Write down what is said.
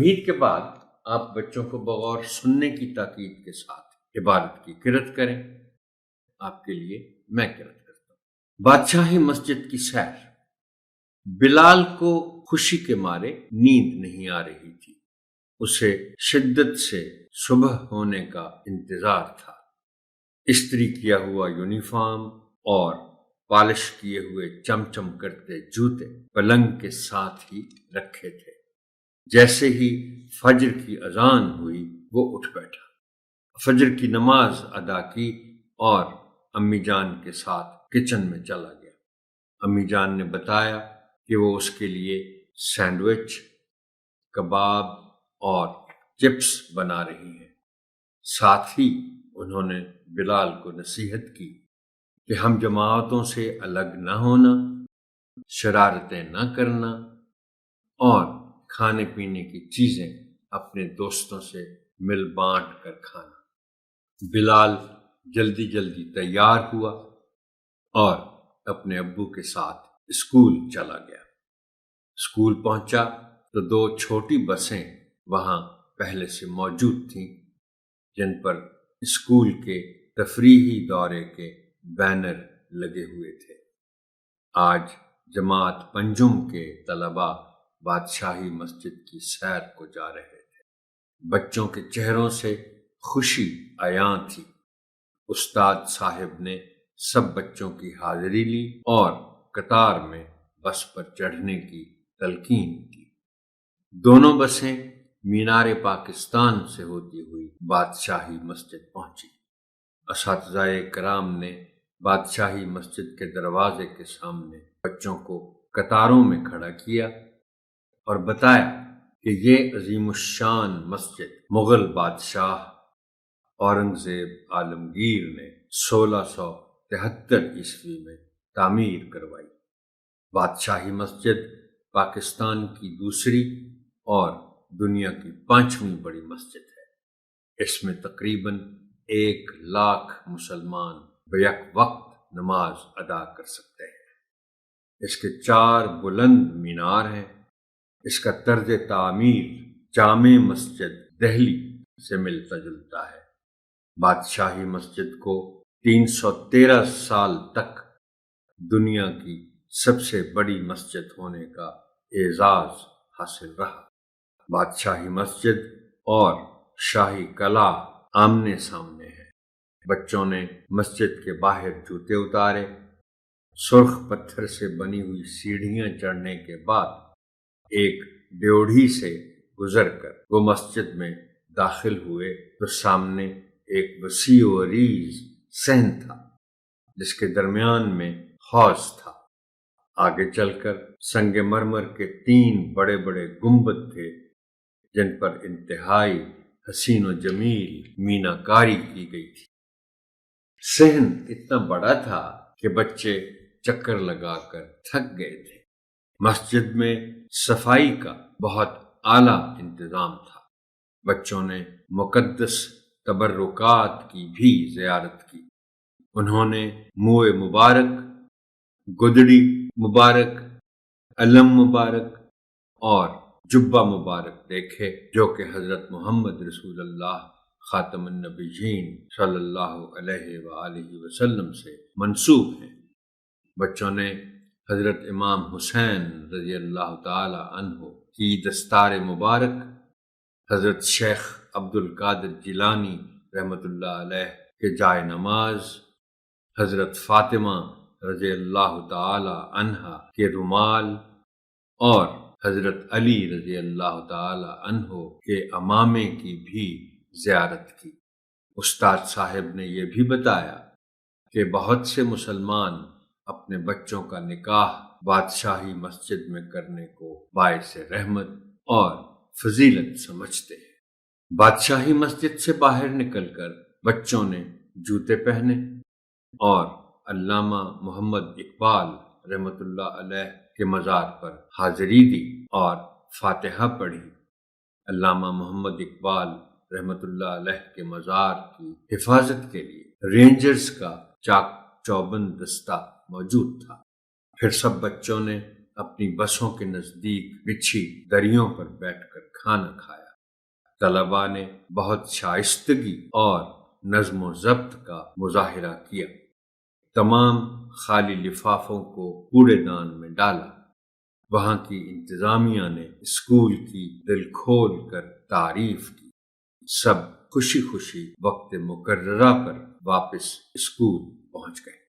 تمہید کے بعد آپ بچوں کو بغور سننے کی تاکید کے ساتھ عبادت کی قرت کریں۔ آپ کے لیے میں قرت کرتا ہوں۔ بادشاہی مسجد کی سیر۔ بلال کو خوشی کے مارے نیند نہیں آ رہی تھی۔ اسے شدت سے صبح ہونے کا انتظار تھا۔ استری کیا ہوا یونیفارم اور پالش کیے ہوئے چمچم کرتے جوتے پلنگ کے ساتھ ہی رکھے تھے۔ جیسے ہی فجر کی اذان ہوئی وہ اٹھ بیٹھا، فجر کی نماز ادا کی اور امی جان کے ساتھ کچن میں چلا گیا۔ امی جان نے بتایا کہ وہ اس کے لیے سینڈوچ، کباب اور چپس بنا رہی ہیں۔ ساتھ ہی انہوں نے بلال کو نصیحت کی کہ ہم جماعتوں سے الگ نہ ہونا، شرارتیں نہ کرنا اور کھانے پینے کی چیزیں اپنے دوستوں سے مل بانٹ کر کھانا۔ بلال جلدی جلدی تیار ہوا اور اپنے ابو کے ساتھ اسکول چلا گیا۔ اسکول پہنچا تو 2 چھوٹی بسیں وہاں پہلے سے موجود تھیں، جن پر اسکول کے تفریحی دورے کے بینر لگے ہوئے تھے۔ آج جماعت پنجم کے طلباء بادشاہی مسجد کی سیر کو جا رہے تھے۔ بچوں کے چہروں سے خوشی عیاں تھی۔ استاد صاحب نے سب بچوں کی حاضری لی اور قطار میں بس پر چڑھنے کی تلقین کی۔ دونوں بسیں مینار پاکستان سے ہوتی ہوئی بادشاہی مسجد پہنچی۔ اساتذہ کرام نے بادشاہی مسجد کے دروازے کے سامنے بچوں کو قطاروں میں کھڑا کیا اور بتایا کہ یہ عظیم الشان مسجد مغل بادشاہ اورنگزیب عالمگیر نے 1673 عیسوی میں تعمیر کروائی۔ بادشاہی مسجد پاکستان کی دوسری اور دنیا کی 5ویں بڑی مسجد ہے۔ اس میں تقریباً 1 لاکھ مسلمان بیک وقت نماز ادا کر سکتے ہیں۔ اس کے 4 بلند مینار ہیں۔ اس کا طرز تعمیر جامع مسجد دہلی سے ملتا جلتا ہے۔ بادشاہی مسجد کو 313 سال تک دنیا کی سب سے بڑی مسجد ہونے کا اعزاز حاصل رہا۔ بادشاہی مسجد اور شاہی قلعہ آمنے سامنے ہے۔ بچوں نے مسجد کے باہر جوتے اتارے۔ سرخ پتھر سے بنی ہوئی سیڑھیاں چڑھنے کے بعد ایک ڈیوڑھی سے گزر کر وہ مسجد میں داخل ہوئے تو سامنے ایک وسیع و عریض صحن تھا، جس کے درمیان میں حوض تھا۔ آگے چل کر سنگ مرمر کے 3 بڑے بڑے گنبد تھے، جن پر انتہائی حسین و جمیل میناکاری کی گئی تھی۔ صحن اتنا بڑا تھا کہ بچے چکر لگا کر تھک گئے تھے۔ مسجد میں صفائی کا بہت اعلیٰ انتظام تھا۔ بچوں نے مقدس تبرکات کی بھی زیارت کی۔ انہوں نے منہ مبارک، گدڑی مبارک، علم مبارک اور جبہ مبارک دیکھے، جو کہ حضرت محمد رسول اللہ خاتم النبیین صلی اللہ علیہ وآلہ وسلم سے منسوب ہیں۔ بچوں نے حضرت امام حسین رضی اللہ تعالی عنہ کی دستار مبارک، حضرت شیخ عبد القادر جیلانی رحمۃ اللہ علیہ کے جائے نماز، حضرت فاطمہ رضی اللہ تعالی عنہا کے رومال اور حضرت علی رضی اللہ تعالی عنہ کے عمامے کی بھی زیارت کی۔ استاد صاحب نے یہ بھی بتایا کہ بہت سے مسلمان اپنے بچوں کا نکاح بادشاہی مسجد میں کرنے کو باعث رحمت اور فضیلت سمجھتے ہیں۔ بادشاہی مسجد سے باہر نکل کر بچوں نے جوتے پہنے اور علامہ محمد اقبال رحمۃ اللہ علیہ کے مزار پر حاضری دی اور فاتحہ پڑھی۔ علامہ محمد اقبال رحمۃ اللہ علیہ کے مزار کی حفاظت کے لیے رینجرز کا چاق چوبند دستہ موجود تھا۔ پھر سب بچوں نے اپنی بسوں کے نزدیک بچھی دریوں پر بیٹھ کر کھانا کھایا۔ طلباء نے بہت شائستگی اور نظم و ضبط کا مظاہرہ کیا، تمام خالی لفافوں کو کوڑے دان میں ڈالا۔ وہاں کی انتظامیہ نے اسکول کی دل کھول کر تعریف کی۔ سب خوشی خوشی وقت مقررہ پر واپس اسکول پہنچ گئے۔